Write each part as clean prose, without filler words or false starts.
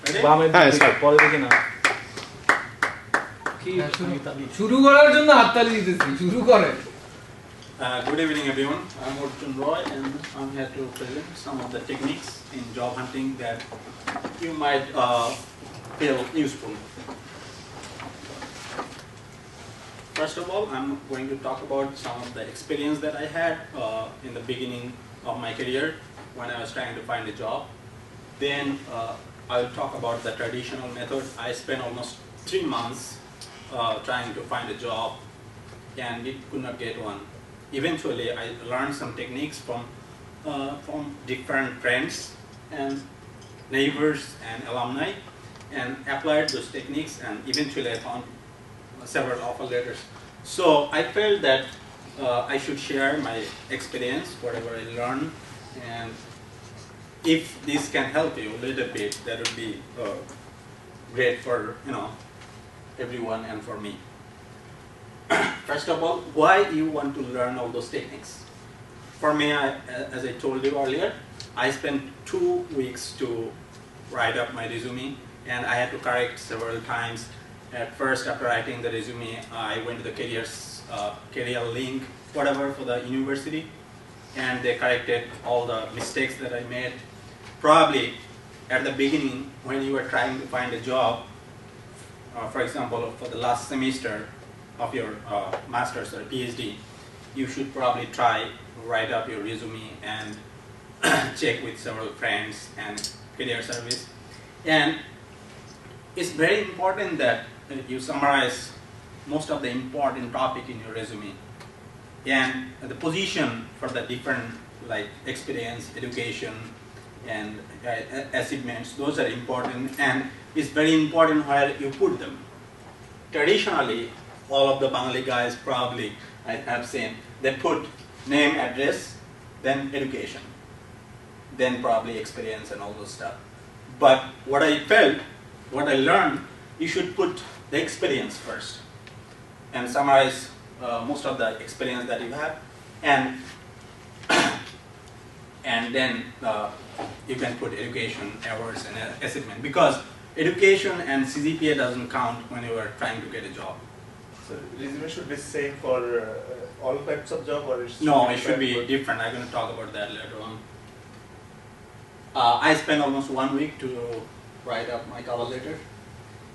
হ্যাঁ স্যার পরে দেখি না শুরু করার জন্য হাততালি দিতেছি শুরু করে Good evening everyone, I'm Arjun Roy and I'm here to present some of the techniques in job hunting that you might feel useful. First of all, I'm going to talk about some of the experience that I had in the beginning of my career when I was trying to find a job. Then I'll talk about the traditional method. I spent almost 3 months trying to find a job and it could not get one. Eventually, I learned some techniques from different friends and neighbors and alumni and applied those techniques, and eventually I found several offer letters. So I felt that I should share my experience, whatever I learned, and if this can help you a little bit, that would be great for everyone and for me. First of all, why you want to learn all those techniques? For me, as I told you earlier, I spent 2 weeks to write up my resume, and I had to correct several times. At first, after writing the resume, I went to the career link, whatever, for the university, and they corrected all the mistakes that I made. Probably at the beginning, when you were trying to find a job, for example, for the last semester of your master's or PhD, you should probably try to write up your resume and check with several friends and career service. And it's very important that you summarize most of the important topic in your resume. And the position for the different, like experience, education, and achievements, those are important, and it's very important where you put them. Traditionally, all of the Bengali guys probably, I have seen, they put name, address, then education, then probably experience and all those stuff. But what I felt, what I learned, you should put the experience first and summarize most of the experience that you have, and then you can put education, hours, and achievement, because education and CGPA doesn't count when you are trying to get a job. So resume should be same for all types of job, or No, it should be different. I'm going to talk about that later on. I spent almost 1 week to write up my cover letter.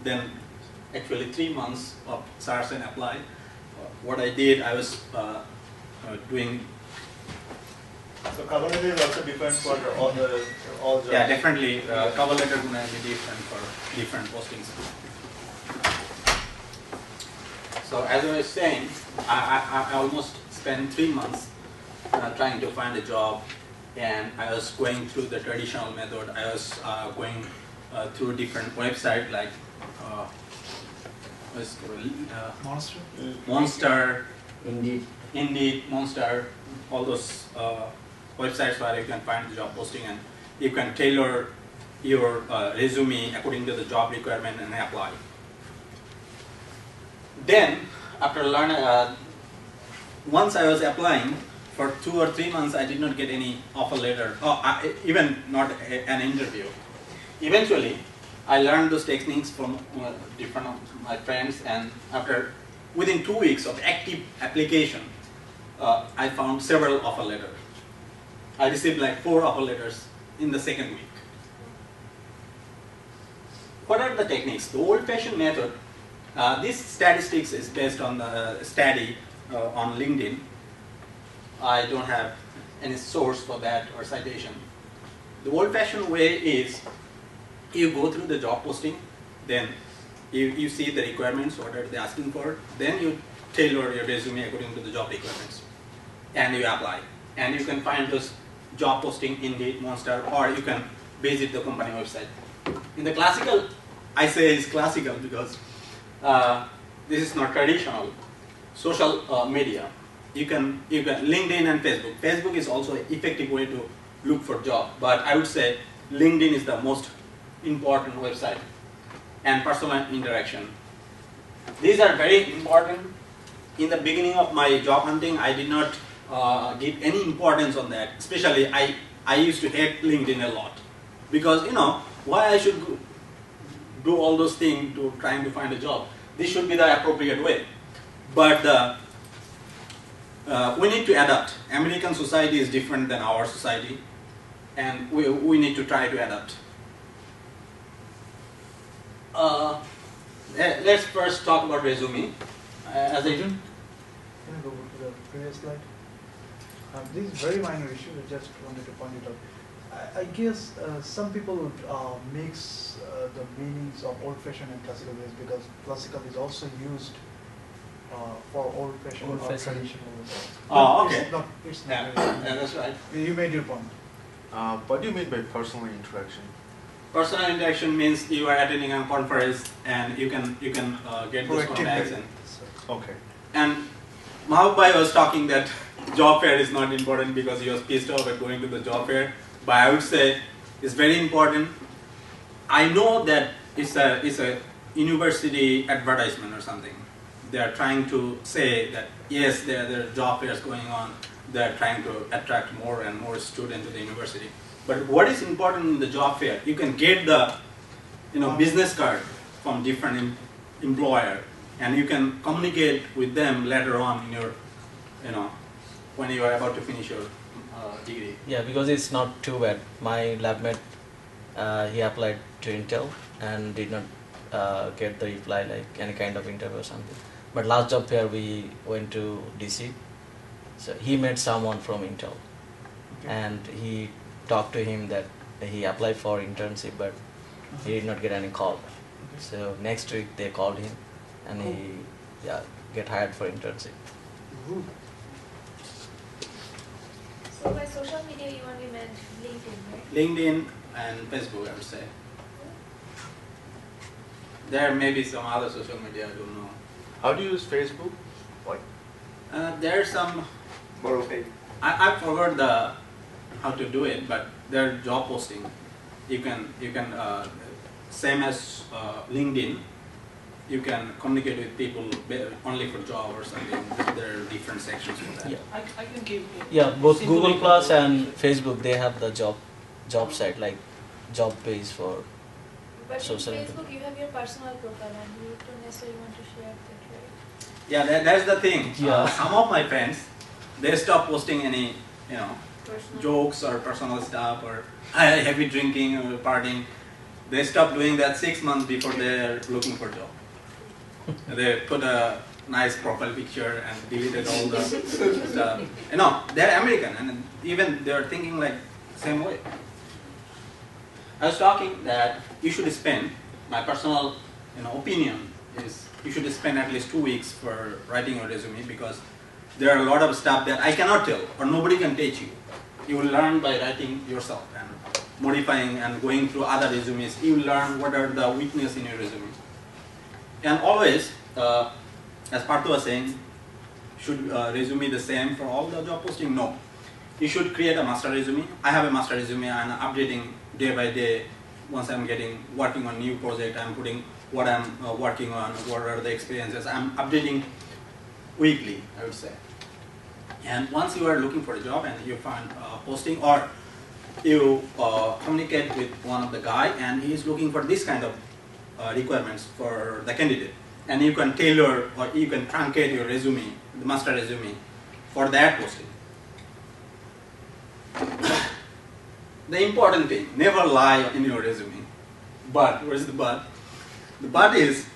Then actually 3 months of search and apply. What I did, I was doing. So cover letter is also different for all jobs. Yeah, definitely. Cover letter is going to be different for different postings. So as I was saying, I almost spent 3 months trying to find a job, and I was going through the traditional method. I was going through different websites like Monster, Indeed, Monster, all those websites where you can find the job posting, and you can tailor your resume according to the job requirement and apply. Then, after learning, once I was applying for 2 or 3 months, I did not get any offer letter, even not an interview. Eventually, I learned those techniques from different of my friends, and within 2 weeks of active application, I found several offer letters. I received like 4 offer letters in the second week. What are the techniques? The old-fashioned method. This statistics is based on the study on LinkedIn. I don't have any source for that or citation. The old-fashioned way is you go through the job posting, then you see the requirements, what are they asking for, then you tailor your resume according to the job requirements, and you apply. And you can find those job posting Indeed, Monster, or you can visit the company website. In the classical, I say it's classical because this is not traditional. Social media. You can LinkedIn and Facebook. Facebook is also an effective way to look for job, but I would say LinkedIn is the most important website, and personal interaction. These are very important. In the beginning of my job hunting, I did not give any importance on that. Especially, I used to hate LinkedIn a lot because why I should do all those things to trying to find a job. This should be the appropriate way. But we need to adapt. American society is different than our society, and we need to try to adapt. Let's first talk about resume. As I Can you go to the previous slide? This is very minor issue, I just wanted to point it out. I guess some people would mix the meanings of old-fashioned and classical ways, because classical is also used for old-fashioned or traditional ways. Oh, okay. It's not Yeah, very- yeah, that's right. You made your point. What do you mean by personal interaction? Personal interaction means you are attending a conference and you can get those contacts. Okay. And Mahabhai was talking that job fair is not important because he was pissed off at going to the job fair. But I would say it's very important. I know that it's a university advertisement or something. They are trying to say that yes, there are job fairs going on. They are trying to attract more and more students to the university. But what is important in the job fair? You can get the business card from different employer, and you can communicate with them later on in your when you are about to finish your degree. Yeah, because it's not too bad. My lab mate, he applied to Intel and did not get the reply, like any kind of interview or something. But last job fair we went to DC, so he met someone from Intel, and he talked to him that he applied for internship, but he did not get any call. So next week they called him, and he get hired for internship. So by social media you only meant LinkedIn, right? LinkedIn and Facebook, I would say. There may be some other social media, I don't know. How do you use Facebook? Like, There are some. I forgot how to do it, but there are job posting. You can same as LinkedIn. You can communicate with people only for job or something. There are different sections for that. Yeah. I can give. Yeah, both simple Google example. Plus and Facebook, they have the job site, like job page for. But Social in media. Facebook you have your personal profile and you don't necessarily want to share that, right? Yeah, that's the thing. Yeah. Some of my friends, they stop posting any Personal. jokes or personal stuff or heavy drinking or partying. They stop doing that 6 months before they're looking for a job. They put a nice profile picture and deleted all the stuff. They're American, and even they're thinking like same way. I was talking that you should spend, my personal opinion is you should spend at least 2 weeks for writing your resume, because there are a lot of stuff that I cannot tell or nobody can teach you. You will learn by writing yourself and modifying and going through other resumes. You will learn what are the weaknesses in your resume. And always, as Parthu was saying, should resume the same for all the job posting? No. You should create a master resume. I have a master resume and updating day by day. Once I'm working on new project, I'm putting what I'm working on, what are the experiences. I'm updating weekly, I would say. And once you are looking for a job and you find posting, or you communicate with one of the guy and he is looking for this kind of requirements for the candidate, and you can tailor or you can truncate your resume, the master resume, for that posting. The important thing, never lie in your resume. But, where's the but? The but is,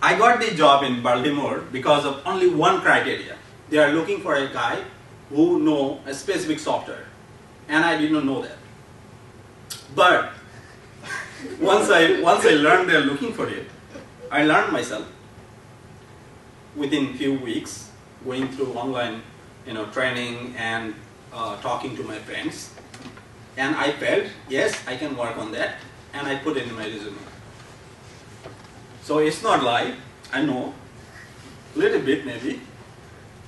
I got the job in Baltimore because of only one criteria. They are looking for a guy who know a specific software, and I did not know that. But once I learned they're looking for it, I learned myself within few weeks, going through online, training and talking to my friends, and I felt yes, I can work on that, and I put it in my resume. So it's not lie, I know, a little bit maybe.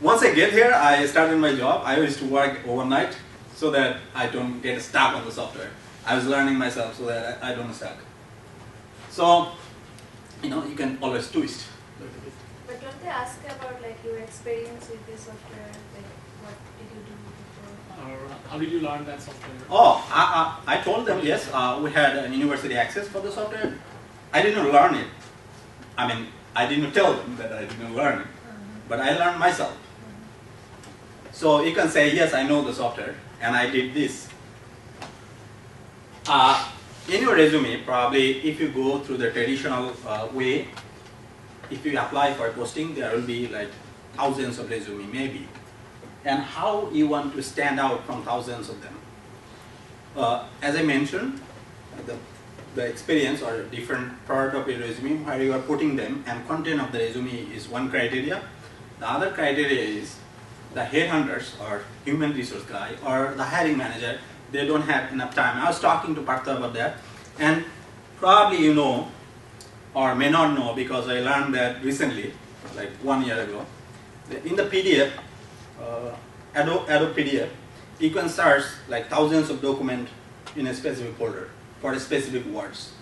Once I get here, I started my job. I used to work overnight so that I don't get stuck on the software. I was learning myself so that I don't stuck. So, you can always twist a little bit. But don't they ask about like your experience with this software, like what did you do before? or how did you learn that software? Oh, I told them yes. We had university access for the software. I didn't learn it. I mean, I didn't tell them that I didn't learn it, but I learned myself. So you can say yes, I know the software, and I did this. In your resume, probably if you go through the traditional way, if you apply for a posting, there will be like thousands of resume maybe. And how you want to stand out from thousands of them. As I mentioned, the experience or different part of your resume, where you are putting them, and content of the resume is one criteria. The other criteria is the headhunters or human resource guy or the hiring manager, they don't have enough time. I was talking to Partha about that, and probably you know or may not know because I learned that recently, like 1 year ago. In the PDF, Adobe PDF, you can search like thousands of documents in a specific folder for specific words.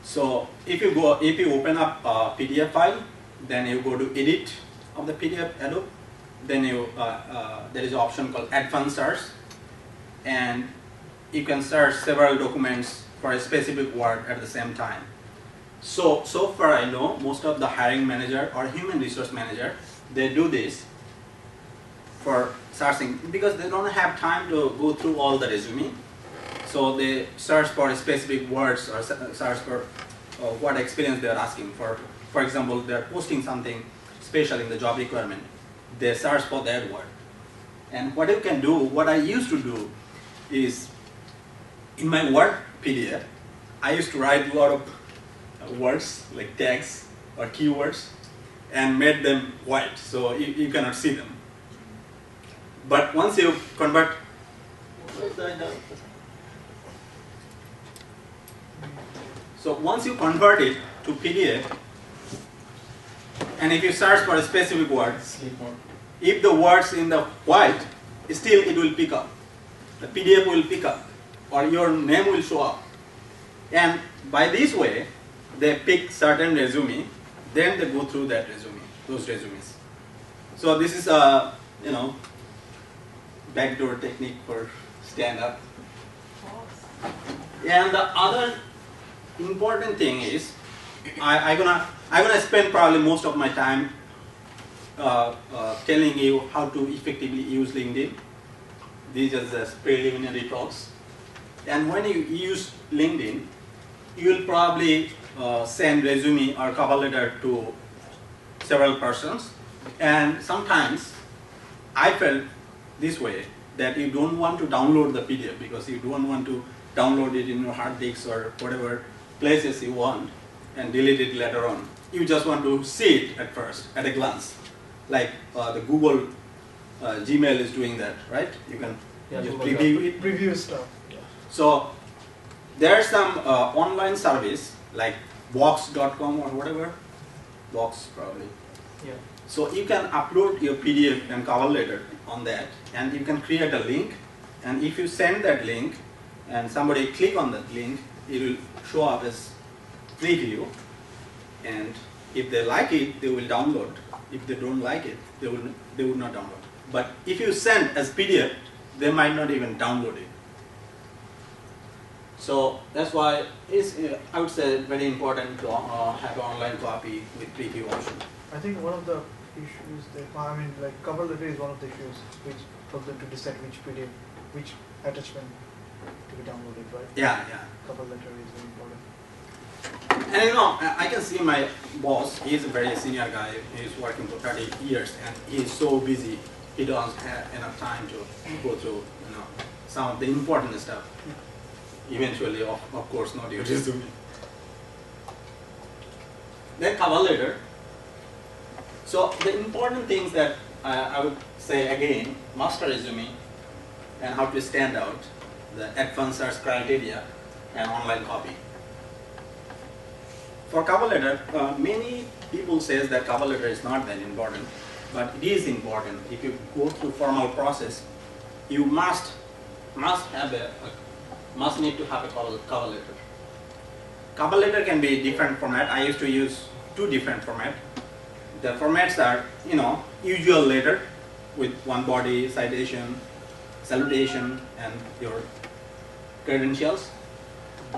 So if you open up a PDF file, then you go to edit of the PDF Adobe, then there is an option called advanced search, and you can search several documents for a specific word at the same time. So far I know most of the hiring manager or human resource manager, they do this for searching because they don't have time to go through all the resume. So they search for specific words or search for what experience they are asking for. For example, they are posting something special in the job requirement. They search for that word. And what you can do, what I used to do is, in my Word PDF, I used to write a lot of words like tags or keywords and made them white so you cannot see them. But once you convert, so once you convert it to PDF, and if you search for a specific word, if the words in the white, still it will pick up. The PDF will pick up, or your name will show up. And by this way, they pick certain resume, then they go through that resume, those resumes. So this is a backdoor technique for stand up. And the other important thing is, I'm gonna spend probably most of my time telling you how to effectively use LinkedIn. These are the preliminary talks. And when you use LinkedIn, you will probably send resume or cover letter to several persons. And sometimes I felt this way, that you don't want to download the PDF because you don't want to download it in your hard disks or whatever places you want and delete it later on. You just want to see it at first, at a glance. Like the Google Gmail is doing that, right? You can just preview it. Preview stuff. Yeah. So there's some online service like box.com or whatever. Box probably. Yeah. So you can upload your PDF and cover letter on that, and you can create a link, and if you send that link and somebody click on that link, it will show up as preview, and if they like it, they will download. If they don't like it, they will not download. But if you send as PDF, they might not even download it. So that's why it's, I would say, very important to have an online copy with preview option. I think one of the issues like cover letter is one of the issues which helps them to decide which PDF, which attachment to be downloaded, right? Yeah. Cover letter is very important. And I can see my boss, he's a very senior guy, he's working for 30 years and he's so busy, he doesn't have enough time to go through some of the important stuff. Eventually, of course, not your resume. Then cover letter. So the important things that I would say again, master resume and how to stand out, the advanced search criteria and online copy. For cover letter, many people say that cover letter is not that important, but it is important. If you go through formal process, you must need to have a cover letter. Cover letter can be different format. I used to use 2 different formats. The formats are, usual letter with one body, citation, salutation and your credentials.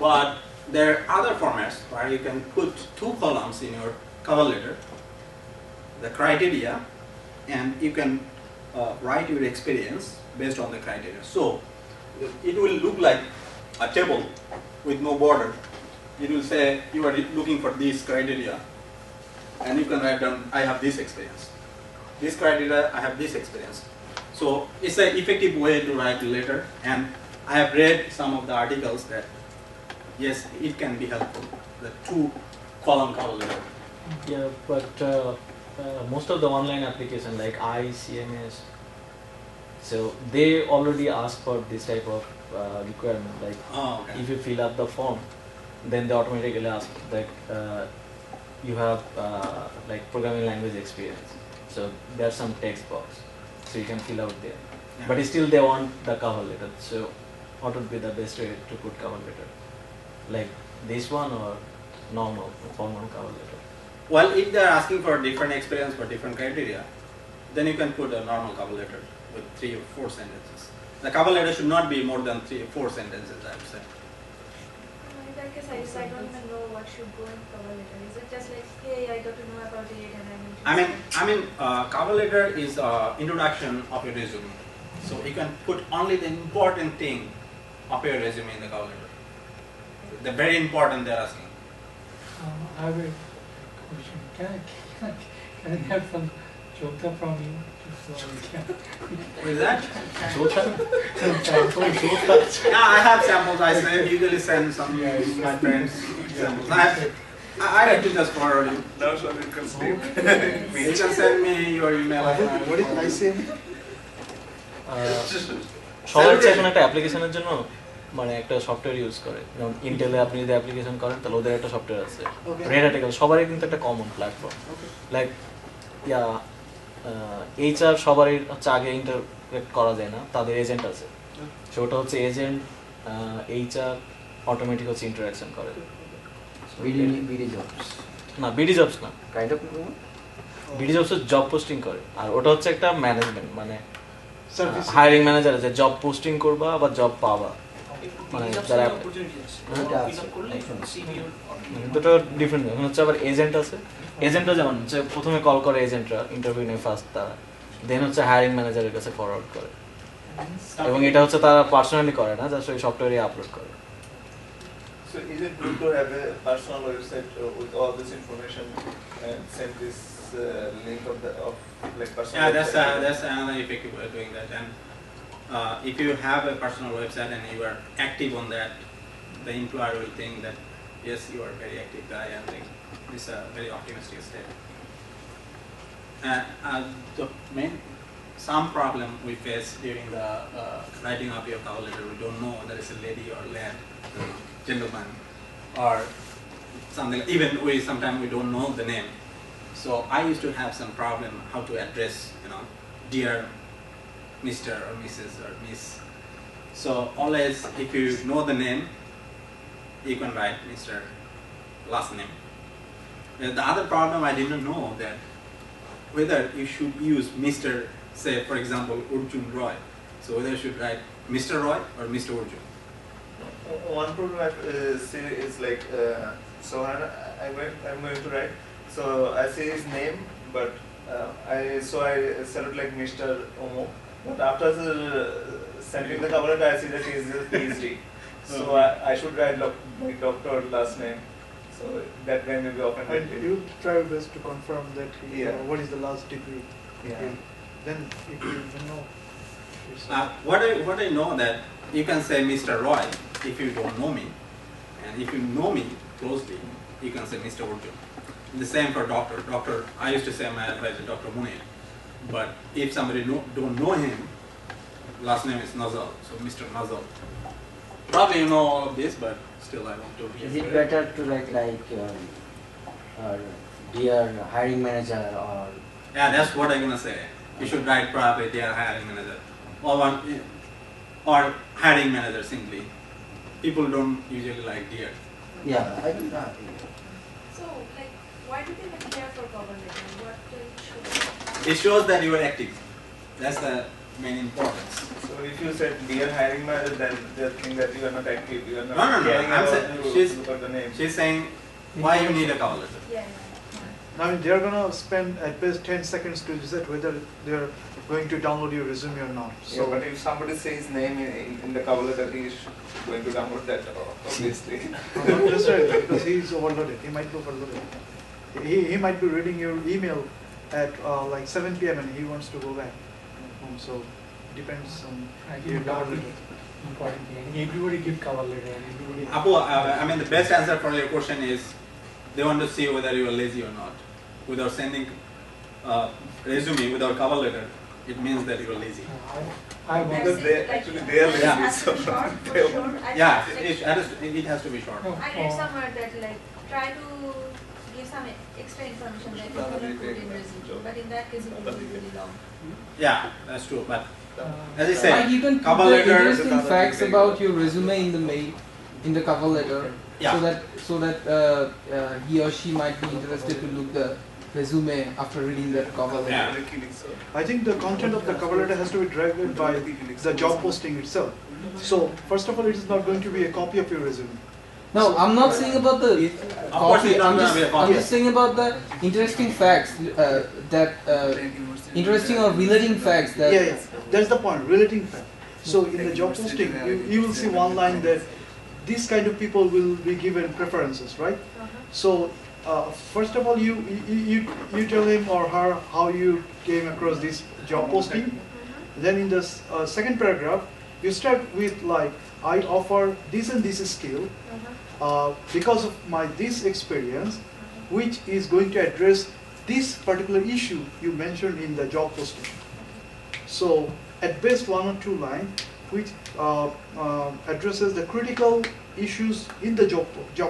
But there are other formats where you can put 2 columns in your cover letter, the criteria, and you can write your experience based on the criteria. So it will look like a table with no border. It will say you are looking for these criteria, and you can write down, I have this experience. This criteria, I have this experience. So it's an effective way to write a letter, and I have read some of the articles that yes, it can be helpful, the 2-column cover letter. Yeah, but most of the online application like ICMS, so they already ask for this type of requirement. Like if you fill up the form, then they automatically ask that you have like programming language experience. So there's some text box, so you can fill out there. Yeah. But still they want the cover letter. So what would be the best way to put cover letter? Like this one or normal formal cover letter? Well, if they are asking for different experience for different criteria, then you can put a normal cover letter with 3 or 4 sentences. The cover letter should not be more than 3 or 4 sentences, I would say. In that case, I don't even know what should go in cover letter. Is it just like, hey, I got to know about it and I'm interested? Cover letter is introduction of your resume. So you can put only the important thing of your resume in the cover letter. The very important they're asking. I have a question. Can I have some jota from you? What is that? Some samples. Yeah, I have samples. I usually send some my friends samples. I need to just forward you. Now so you can speak. You can send me your email. What did I say? সবাই এখন একটা অ্যাপ্লিকেশনের জন্য মানে একটা software use করে, যেমন ইন্টেলে আপনি যদি অ্যাপ্লিকেশন করেন তাহলে ওদের একটা সফটওয়্যার আছে, রেড হ্যাট, সবারই কিন্তু একটা কমন প্ল্যাটফর্ম। লাইক এইচআর সবারই হচ্ছে আগে ইন্টারপ্রেট করা যায় না, তাদের এজেন্ট আছে, সেটা হচ্ছে এজেন্ট এইচআর অটোমেটিক হচ্ছে ইন্টারাকশন করে। না বিডি জবস না, বিডি জবস জব পোস্টিং করে, আর ওটা হচ্ছে একটা ম্যানেজমেন্ট, মানে হায়ারিং ম্যানেজার আছে, জব পোস্টিং করবা বা জব পাবা, মানে যারা দুটো ডিফারেন্ট। এখন হচ্ছে আবার এজেন্ট আছে, এজেন্টরা যেমন হচ্ছে প্রথমে কল করে এজেন্টরা, ইন্টারভিউ নেয় ফার্স্ট তারা, দেন হচ্ছে হায়ারিং ম্যানেজারের কাছে ফরওয়ার্ড করে, এবং এটা হচ্ছে তারা পার্সোনালি করে না, জাস্ট ওই সফটওয়্যারে আপলোড করে। So is it good to have a personal website with all this information and send this link of like personal? Yeah, that's another effective way of doing that. And if you have a personal website and you are active on that, the employer will think that yes, you are a very active guy, and this is a very optimistic step. Some problem we face during the writing of your cover letter, we don't know whether it's a lady or lad, gentleman, or something. Even sometimes we don't know the name. So I used to have some problem how to address, dear Mr. or Mrs. or Miss. So always, if you know the name, you can write Mr. last name. The other problem I didn't know that whether you should use Mr. say for example Arjun Roy. So whether you should write Mr. Roy or Mr. Arjun. One problem I see is like I'm going to write. So I see his name, but I select like Mr. Omo. But after sending the cover letter, I see that he is a PhD. So I should write like doctor last name. So that guy may be offended. And you try your best to confirm that what is the last degree. Yeah. Then if you know. What I know that you can say Mr. Roy if you don't know me, and if you know me closely, you can say Mr. Arjun. The same for doctor. Doctor, I used to say my advisor, Dr. Munir. But if somebody don't know him, last name is Nazal, so Mr. Nazal. Probably you know all of this, but still I want to. Is it better to write like dear hiring manager or? Yeah, that's what I'm gonna say. You should write probably dear hiring manager, or hiring manager simply. People don't usually like dear. Yeah, I don't know. So, like, why do they even care for cover letter? What should It shows that you are active. That's the main importance. So if you said dear hiring manager, then they think that you are not active, you are not No. caring I'm about saying to she's look at the name. she's saying why you need a cover letter. Yeah. I mean, they're gonna spend at best 10 seconds to decide whether they're going to download your resume or not. So, but if somebody says name in the cover letter, he is going to download that, obviously. not necessarily, because he's overloaded. He might be overloaded. He might be reading your email at like 7 p.m. and he wants to go back home. So it depends on I your think cover that is letter. important thing. Everybody give cover letter and everybody. Apu, I mean the best answer for your question is they want to see whether you are lazy or not. Without sending resume without cover letter, it means that you are lazy. I That's Because want. they it, like, actually they are it lazy, has to be so short for they- sure. Yeah, Like, it has to be short. No, I read somewhere that like try to give some extra information that you couldn't put in resume, but in that case it will be really long. Yeah, that's true. But as I Like said, you can put cover the letter. interesting facts about your resume in the mail, in the cover letter, Yeah. so that he or she might be interested to look the resume after reading that cover letter. Yeah. I think the content of the cover letter has to be derived by the job posting itself. So first of all, it is not going to be a copy of your resume. No, I'm not saying about the Of course copy. it's not gonna be a copy. I'm just saying about the interesting facts interesting or relating facts that. Yeah, that's the point, relating fact. So in the job posting, you will see one line that these kind of people will be given preferences, right? So first of all, you tell him or her how you came across this job posting. Then in the second paragraph, you start with like, I offer this and this skill because of my this experience, which is going to address this particular issue you mentioned in the job posting. So at best 1 or 2 lines, which addresses the critical issues in the job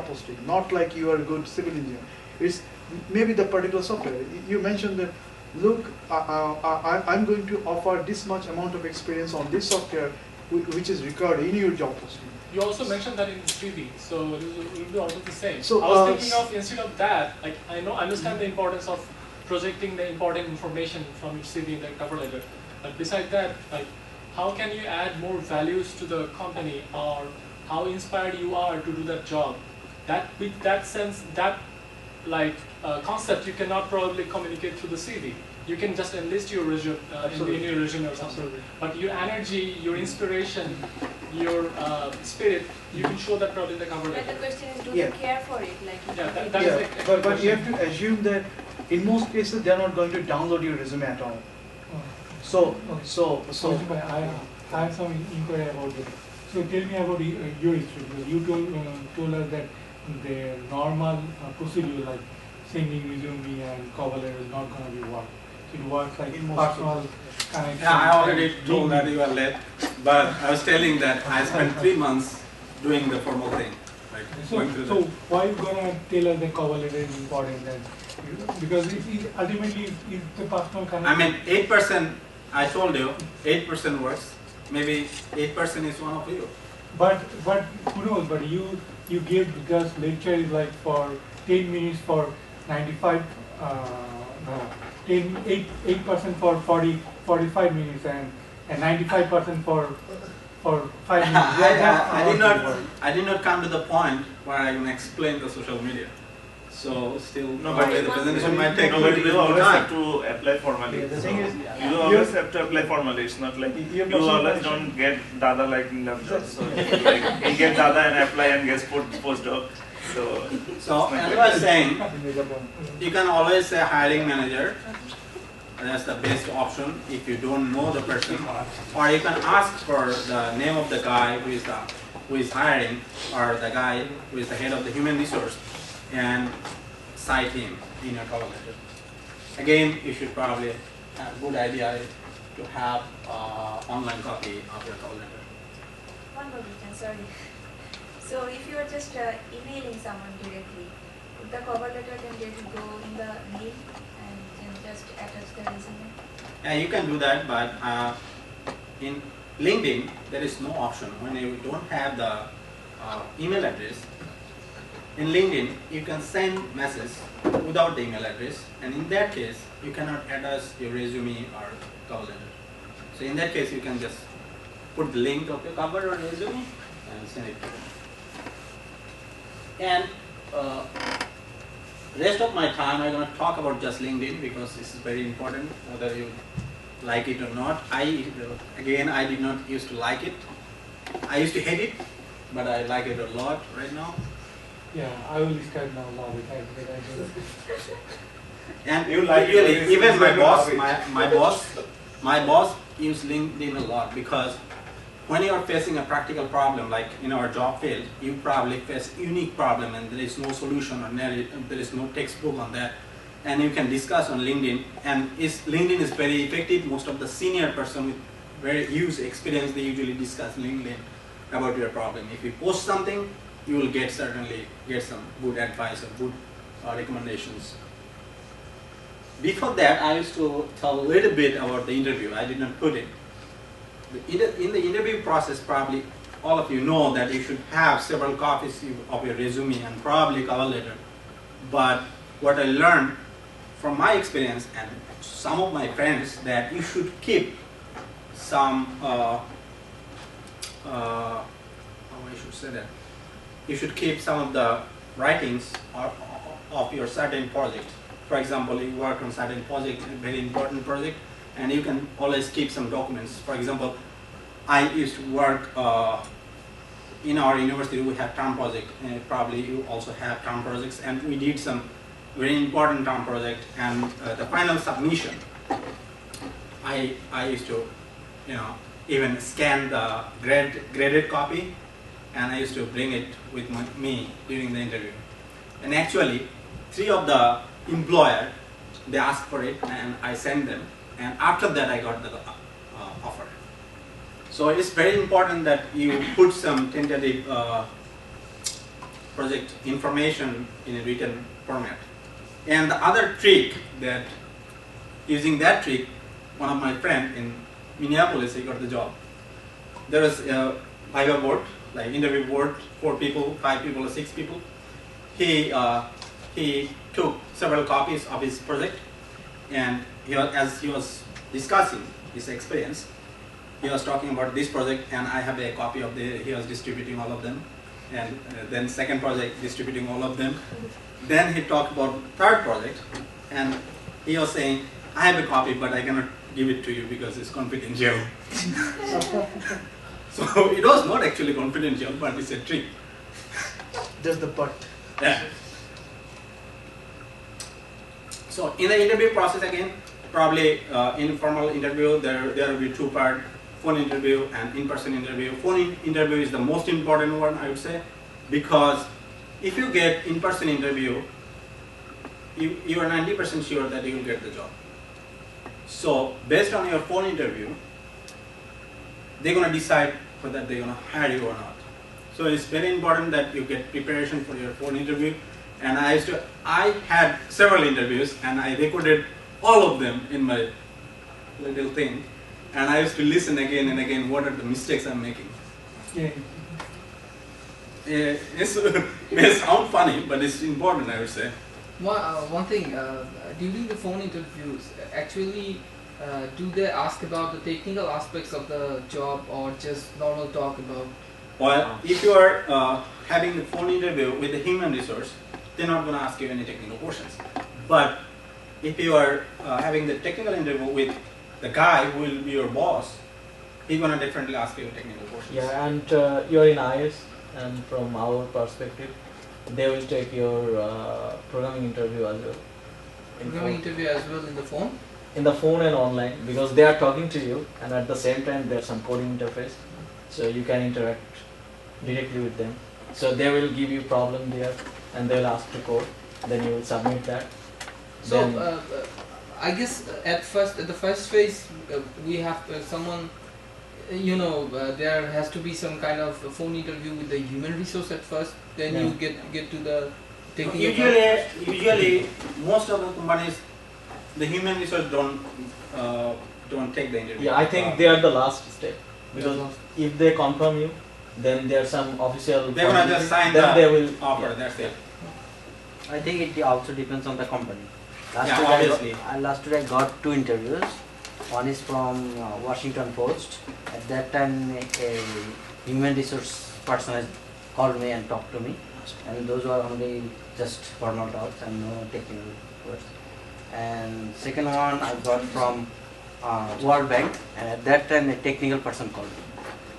posting, not like you are a good civil engineer. It's maybe the particular software. You mentioned that, look, I'm going to offer this much amount of experience on this software, which is required in your job posting. You also mentioned that in the CV, so it will be also the same. So, I was thinking of, instead of that, like I understand the importance of projecting the important information from your CV in the cover letter. But beside that, like how can you add more values to the company, or how inspired you are to do that job? That with that sense, that like concept you cannot probably communicate through the CV. You can just enlist your resume in your resume or something. Absolutely. But your energy, your inspiration, your spirit, you can show that probably in the cover But letter. the question is, do Yeah. you care for it? Like, Yeah, that is Yeah, like but you have to assume that in most cases they are not going to download your resume at all. So I have some inquiry about it. So tell me about your history. You told us that the normal procedure like sending resume and cover letter is not going to be work. So it works like In most personal connection. Yeah, I already told that you are late, but I was telling that I spent 3 months doing the formal thing, like going through So that. why you gonna tell us the cover letter is important then? Because ultimately if the personal connection. I mean, 8%, I told you, 8% works. Maybe 8% is one of you. But who knows? But you gave just lecture is like for 10 minutes for 95. No, 8% for 45 minutes and 95% for 5 minutes. I did not come to the point where I can explain the social media. So still, No, probably but the presentation might take No, but little you more always have time. to apply formally. the thing is, You always have to apply formally. It's not like Your you personal always connection- don't get data like in love job. So like he get data and apply and gets postdoc. So So as I was saying, you can always say hiring manager. That's the best option if you don't know the person, or you can ask for the name of the guy who is hiring, or the guy who is the head of the human resource, and cite him in your cover letter. Again, you should probably have a good idea to have online copy of your cover letter. one more question, sorry. So if you are just emailing someone directly, would the cover letter can get go in the mail and then just attach the resume? Yeah, you can do that, but in LinkedIn, there is no option. When you don't have the email address, in LinkedIn, you can send message without the email address, and in that case, you cannot attach your resume or cover letter. So in that case, you can just put the link of your cover or resume and send it to them. And rest of my time, I'm going to talk about just LinkedIn because this is very important, whether you like it or not. I did not used to like it. I used to hate it, but I like it a lot right now. Yeah, I will start now love it. I do it. And You like it, really, but it's even my like boss, love it. my boss use LinkedIn a lot because when you are facing a practical problem, like in our job field, you probably face a unique problem and there is no solution or there is no textbook on that. And you can discuss on LinkedIn, and LinkedIn is very effective. Most of the senior person with very huge experience, they usually discuss LinkedIn about your problem. If you post something, you will certainly get some good advice or good recommendations. Before that, I used to tell a little bit about the interview. I did not put it. In the interview process, probably all of you know that you should have several copies of your resume and probably cover letter. But what I learned from my experience and some of my friends, that you should keep some, how I should say that, you should keep some of the writings of your certain project. For example, you work on certain project, a very important project, and you can always keep some documents. For example, I used to work in our university, we have term project, and probably you also have term projects, and we did some very important term project, and the final submission, I used to, even scan the graded copy, and I used to bring it with me during the interview. And actually, 3 of the employer, they asked for it, and I sent them, and after that I got the offer. So it's very important that you put some tentative project information in a written format. And the other trick, that using that trick, one of my friends in Minneapolis, he got the job. There was a Viva board, like interview board, 4 people, 5 people, or 6 people. He took several copies of his project, and as he was discussing his experience, he was talking about this project, and I have a copy of he was distributing all of them, and then second project distributing all of them. Then he talked about third project, and he was saying, I have a copy, but I cannot give it to you because it's confidential. So it was not actually confidential, but it's a trick. Just the but. Yeah. So in the interview process, again, probably informal interview, there will be 2 parts, phone interview and in-person interview. Phone interview is the most important one, I would say, because if you get in-person interview, you are 90% sure that you will get the job. So based on your phone interview, they're going to decide whether they're going to hire you or not. So it's very important that you get preparation for your phone interview. And I had several interviews, and I recorded all of them in my little thing. And I used to listen again and again, what are the mistakes I'm making. Yeah. It may sound funny, but it's important, I would say. One thing, during the phone interviews, actually, do they ask about the technical aspects of the job, or just normal talk about? Well, if you are having the phone interview with the human resource, they're not going to ask you any technical questions. But if you are having the technical interview with the guy who will be your boss, he's going to definitely ask you technical questions. Yeah, and you're in IS, and from our perspective, they will take your programming interview as well. Programming interview as well in the phone? In the phone and online, because they are talking to you, and at the same time there's some coding interface, so you can interact directly with them. So they will give you problem there, and they will ask to code, then you will submit that. So I guess at the first phase, we have someone, there has to be some kind of a phone interview with the human resource at first, then you get to the technical. Usually, most of the companies, the human resource don't take the interview. Yeah, I think they are the last step, because if they confirm you, then there's some official. They're gonna just sign then the they will offer. That's it. I think it also depends on the company. Obviously. Last year I got 2 interviews. One is from Washington Post. At that time, a human resource person has called me and talked to me, and those were only just formal talks and no technical words. And second one I got from World Bank, and at that time a technical person called me.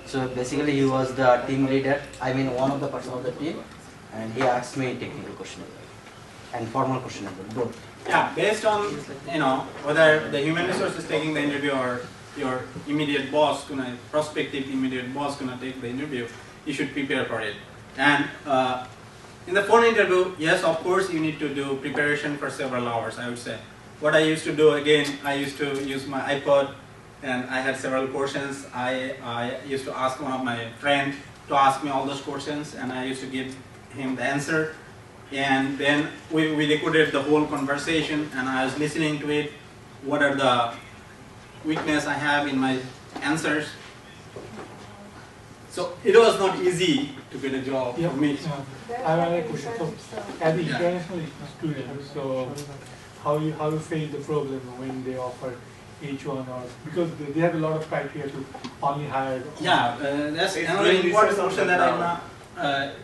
So basically he was the team leader, I mean one of the person of the team, and he asked me technical question and formal question as well, both. Yeah, based on whether the human resource is taking the interview or your immediate boss, prospective immediate boss gonna take the interview, you should prepare for it. And in the phone interview, yes, of course, you need to do preparation for several hours, I would say. What I used to do, again, I used to use my iPod, and I had several questions. I used to ask one of my friends to ask me all those questions, and I used to give him the answer. And then we recorded the whole conversation, and I was listening to it. What are the weakness I have in my answers? So it was not easy to get a job for me. I have a question. So, as an international student, so how you face the problem when they offer H1 or because they have a lot of criteria to only hire. Yeah, that's another important question that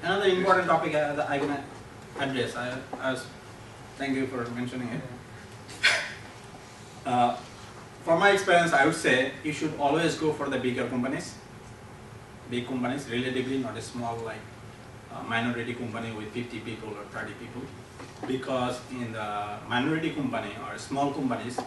another important topic that I'm gonna address. Thank you for mentioning it. From my experience, I would say you should always go for the bigger companies. Big companies, relatively, not a small like minority company with 50 people or 30 people. Because in the minority company or small companies,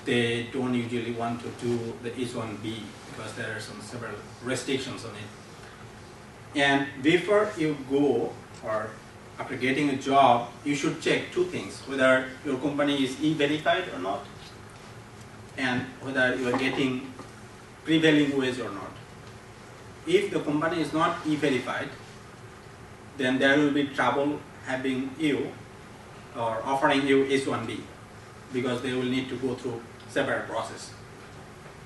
they don't usually want to do the H1B because there are several restrictions on it. And before you go or after getting a job, you should check two things: whether your company is E-verified or not, and whether you are getting prevailing wage or not. If the company is not E-verified, then there will be trouble having you or offering you H1B because they will need to go through separate process.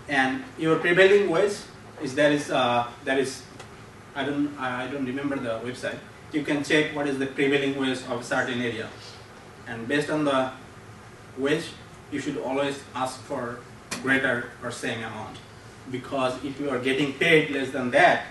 And your prevailing wage is I don't remember the website. You can check what is the prevailing wage of a certain area, and based on the wage, you should always ask for greater or same amount. Because if you are getting paid less than that,